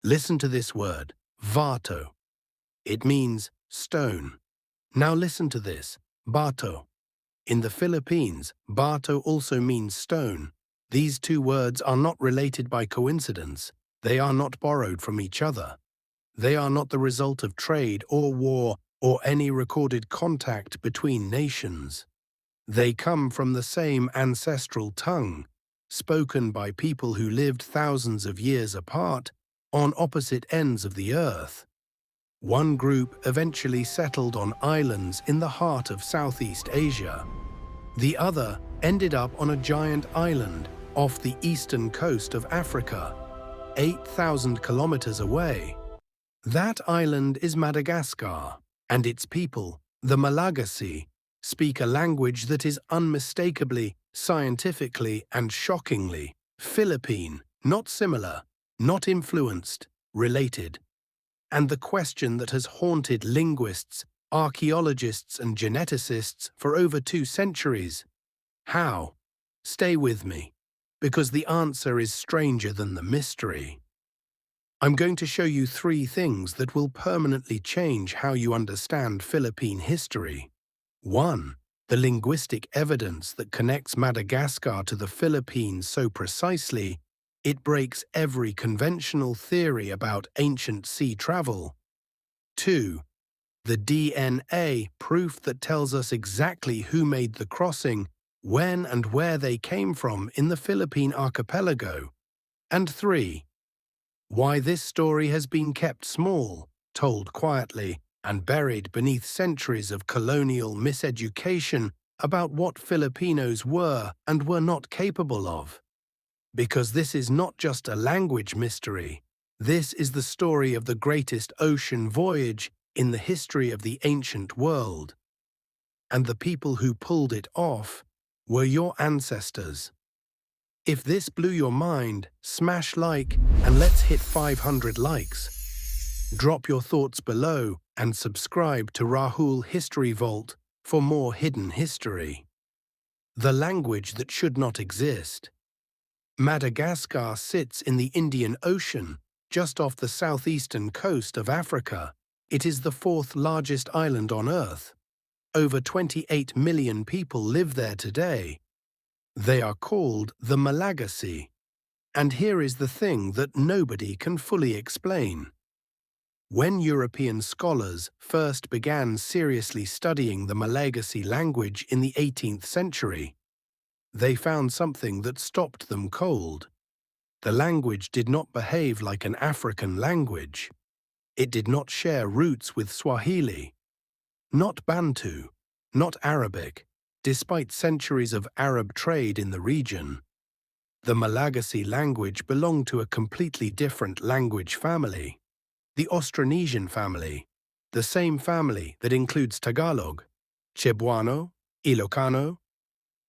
Listen to this word, vato. It means stone. Now listen to this, bato. In the Philippines, bato also means stone. These two words are not related by coincidence. They are not borrowed from each other. They are not the result of trade or war or any recorded contact between nations. They come from the same ancestral tongue, spoken by people who lived thousands of years apart on opposite ends of the earth. One group eventually settled on islands in the heart of Southeast Asia. The other ended up on a giant island off the eastern coast of Africa, 8,000 kilometers away. That island is Madagascar, and its people, the Malagasy, speak a language that is unmistakably, scientifically, and shockingly Philippine, not similar, not influenced, related. And the question that has haunted linguists, archaeologists, and geneticists for over 2 centuries: how? Stay with me, because the answer is stranger than the mystery. I'm going to show you 3 things that will permanently change how you understand Philippine history. 1. The linguistic evidence that connects Madagascar to the Philippines so precisely, it breaks every conventional theory about ancient sea travel. 2. The DNA proof that tells us exactly who made the crossing, when and where they came from in the Philippine archipelago. And 3. Why this story has been kept small, told quietly, and buried beneath centuries of colonial miseducation about what Filipinos were and were not capable of. Because this is not just a language mystery, this is the story of the greatest ocean voyage in the history of the ancient world. And the people who pulled it off were your ancestors. If this blew your mind, smash like and let's hit 500 likes. Drop your thoughts below and subscribe to Rahul History Vault for more hidden history. The language that should not exist. Madagascar sits in the Indian Ocean, just off the southeastern coast of Africa. It is the 4th largest island on Earth. Over 28 million people live there today. They are called the Malagasy. And here is the thing that nobody can fully explain. When European scholars first began seriously studying the Malagasy language in the 18th century, they found something that stopped them cold. The language did not behave like an African language. It did not share roots with Swahili, not Bantu, not Arabic, despite centuries of Arab trade in the region. The Malagasy language belonged to a completely different language family, the Austronesian family, the same family that includes Tagalog, Cebuano, Ilocano,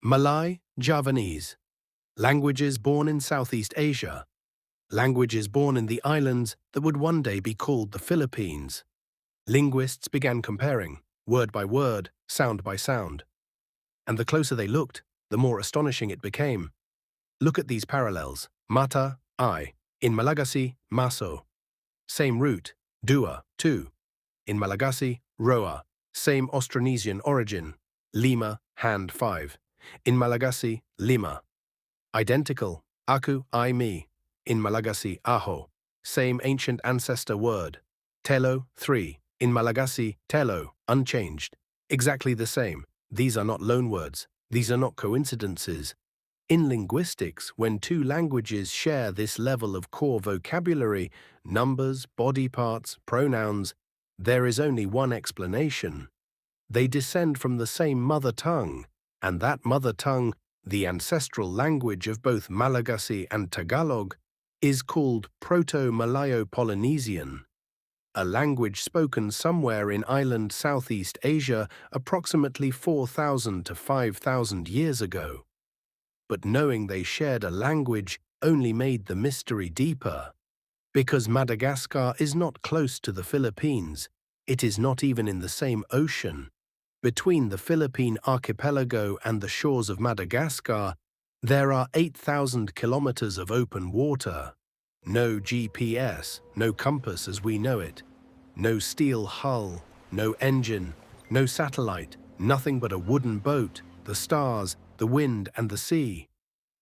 Malay, Javanese, languages born in Southeast Asia, languages born in the islands that would one day be called the Philippines. Linguists began comparing, word by word, sound by sound. And the closer they looked, the more astonishing it became. Look at these parallels. Mata, eye. In Malagasy, maso. Same root, dua, two. In Malagasy, roa. Same Austronesian origin. Lima, hand, 5. In Malagasy, lima. Identical, aku, I, me. In Malagasy, aho. Same ancient ancestor word. Telo, 3. In Malagasy, telo, unchanged. Exactly the same. These are not loanwords. These are not coincidences. In linguistics, when 2 languages share this level of core vocabulary, numbers, body parts, pronouns, there is only one explanation. They descend from the same mother tongue, and that mother tongue, the ancestral language of both Malagasy and Tagalog, is called proto-malayo-polynesian, a language spoken somewhere in island Southeast Asia approximately 4,000 to 5,000 years ago. But knowing they shared a language only made the mystery deeper. Because Madagascar is not close to the Philippines, it is not even in the same ocean. Between the Philippine archipelago and the shores of Madagascar, there are 8,000 kilometers of open water. No GPS, no compass as we know it, no steel hull, no engine, no satellite, nothing but a wooden boat, the stars, the wind and the sea.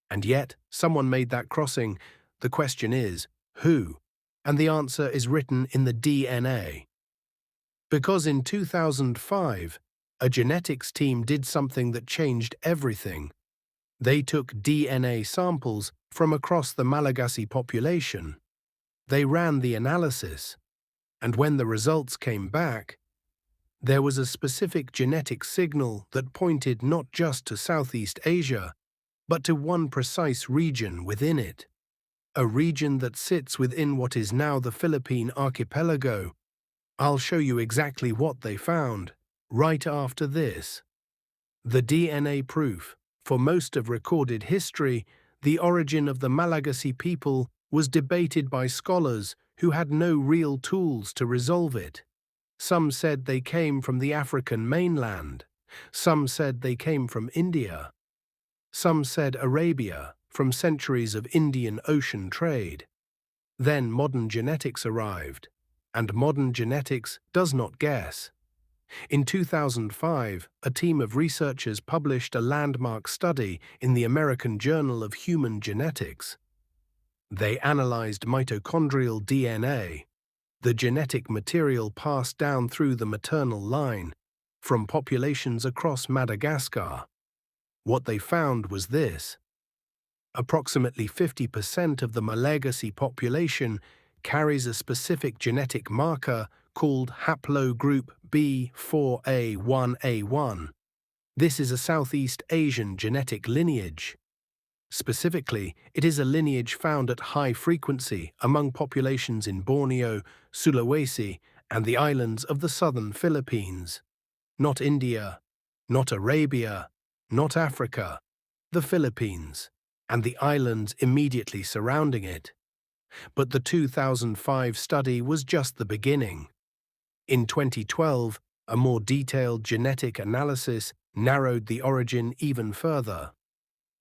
And yet, someone made that crossing. The question is, who? And the answer is written in the DNA. Because in 2005, a genetics team did something that changed everything. They took DNA samples from across the Malagasy population. They ran the analysis, and when the results came back, there was a specific genetic signal that pointed not just to Southeast Asia, but to one precise region within it. A region that sits within what is now the Philippine archipelago. I'll show you exactly what they found, right after this. The DNA proof. For most of recorded history, the origin of the Malagasy people was debated by scholars who had no real tools to resolve it. Some said they came from the African mainland. Some said they came from India. Some said Arabia, from centuries of Indian Ocean trade. Then modern genetics arrived, and modern genetics does not guess. In 2005, a team of researchers published a landmark study in the American Journal of Human Genetics. They analyzed mitochondrial DNA, the genetic material passed down through the maternal line, from populations across Madagascar. What they found was this. Approximately 50% of the Malagasy population carries a specific genetic marker called Haplogroup B4A1A1. This is a Southeast Asian genetic lineage. Specifically, it is a lineage found at high frequency among populations in Borneo, Sulawesi, and the islands of the southern Philippines. Not India, not Arabia, not Africa, the Philippines, and the islands immediately surrounding it. But the 2005 study was just the beginning. In 2012, a more detailed genetic analysis narrowed the origin even further.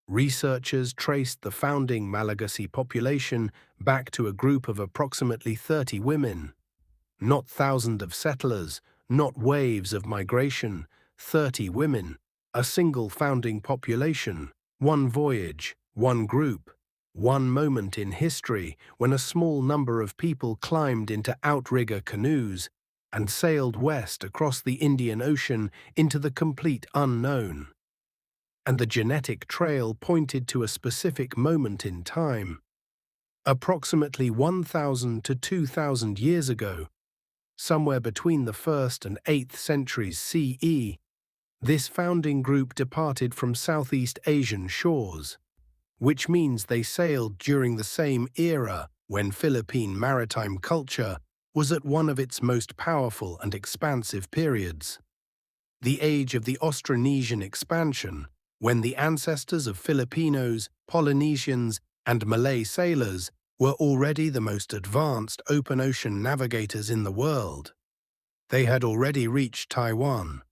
Researchers traced the founding Malagasy population back to a group of approximately 30 women. Not thousands of settlers, not waves of migration, 30 women, a single founding population, one voyage, one group, one moment in history when a small number of people climbed into outrigger canoes and sailed west across the Indian Ocean into the complete unknown. And the genetic trail pointed to a specific moment in time. Approximately 1,000 to 2,000 years ago, somewhere between the 1st and 8th centuries CE, this founding group departed from Southeast Asian shores, which means they sailed during the same era when Philippine maritime culture was at one of its most powerful and expansive periods. The age of the Austronesian expansion, when the ancestors of Filipinos, Polynesians, and Malay sailors were already the most advanced open-ocean navigators in the world. They had already reached Taiwan,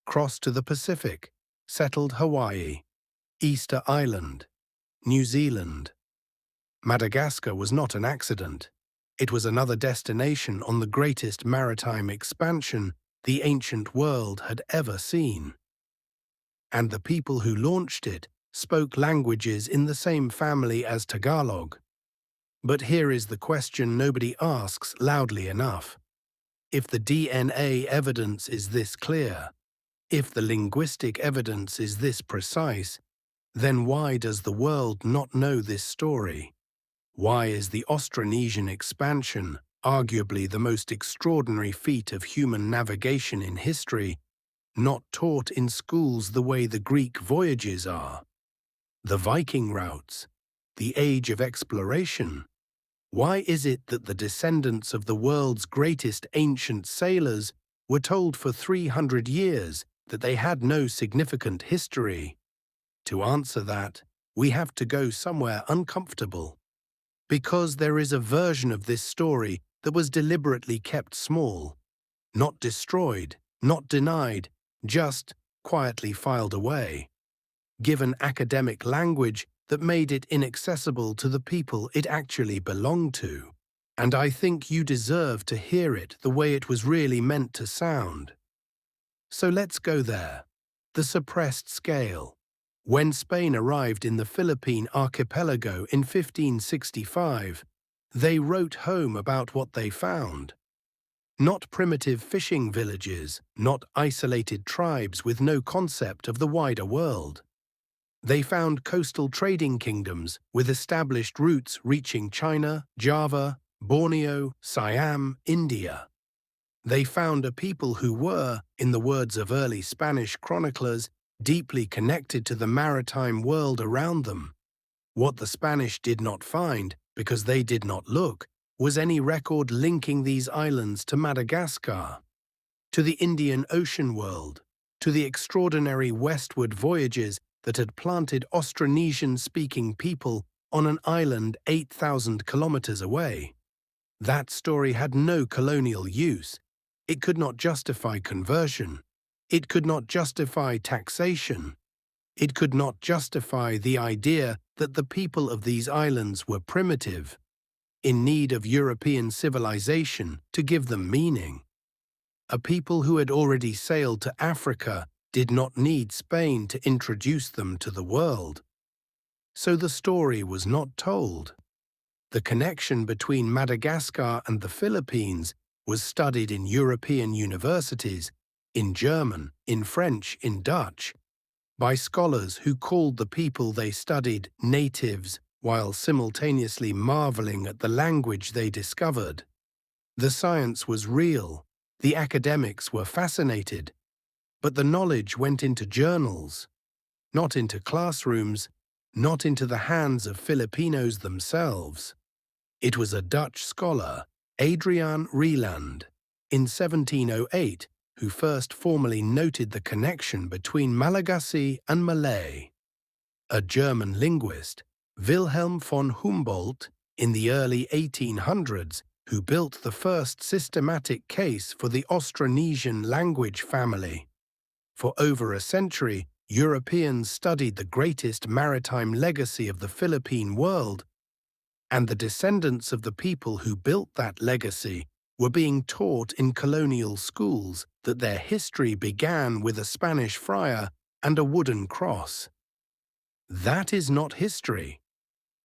crossed to the Pacific, settled Hawaii, Easter Island, New Zealand. Madagascar was not an accident. It was another destination on the greatest maritime expansion the ancient world had ever seen. And the people who launched it spoke languages in the same family as Tagalog. But here is the question nobody asks loudly enough. If the DNA evidence is this clear, if the linguistic evidence is this precise, then why does the world not know this story? Why is the Austronesian expansion, arguably the most extraordinary feat of human navigation in history, not taught in schools the way the Greek voyages are? The Viking routes, the age of exploration. Why is it that the descendants of the world's greatest ancient sailors were told for 300 years that they had no significant history? To answer that, we have to go somewhere uncomfortable. Because there is a version of this story that was deliberately kept small, not destroyed, not denied, just quietly filed away. Given academic language, that made it inaccessible to the people it actually belonged to. And I think you deserve to hear it the way it was really meant to sound. So let's go there. The suppressed scale. When Spain arrived in the Philippine archipelago in 1565, they wrote home about what they found. Not primitive fishing villages, not isolated tribes with no concept of the wider world. They found coastal trading kingdoms with established routes reaching China, Java, Borneo, Siam, India. They found a people who were, in the words of early Spanish chroniclers, deeply connected to the maritime world around them. What the Spanish did not find, because they did not look, was any record linking these islands to Madagascar, to the Indian Ocean world, to the extraordinary westward voyages that had planted Austronesian-speaking people on an island 8,000 kilometers away. That story had no colonial use. It could not justify conversion. It could not justify taxation. It could not justify the idea that the people of these islands were primitive, in need of European civilization to give them meaning. A people who had already sailed to Africa did not need Spain to introduce them to the world. So the story was not told. The connection between Madagascar and the Philippines was studied in European universities, in German, in French, in Dutch, by scholars who called the people they studied natives, while simultaneously marveling at the language they discovered. The science was real, the academics were fascinated, but the knowledge went into journals, not into classrooms, not into the hands of Filipinos themselves. It was a Dutch scholar, Adriaan Rieland, in 1708, who first formally noted the connection between Malagasy and Malay. A German linguist, Wilhelm von Humboldt, in the early 1800s, who built the first systematic case for the Austronesian language family. For over a century, Europeans studied the greatest maritime legacy of the Philippine world, and the descendants of the people who built that legacy were being taught in colonial schools that their history began with a Spanish friar and a wooden cross. That is not history.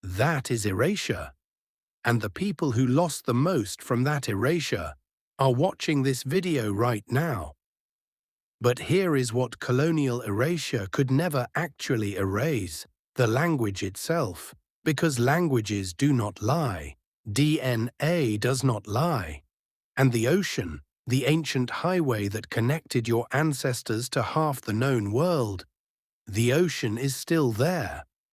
That is erasure. And the people who lost the most from that erasure are watching this video right now. But here is what colonial erasure could never actually erase: the language itself, because languages do not lie, DNA does not lie. And the ocean, the ancient highway that connected your ancestors to half the known world, the ocean is still there.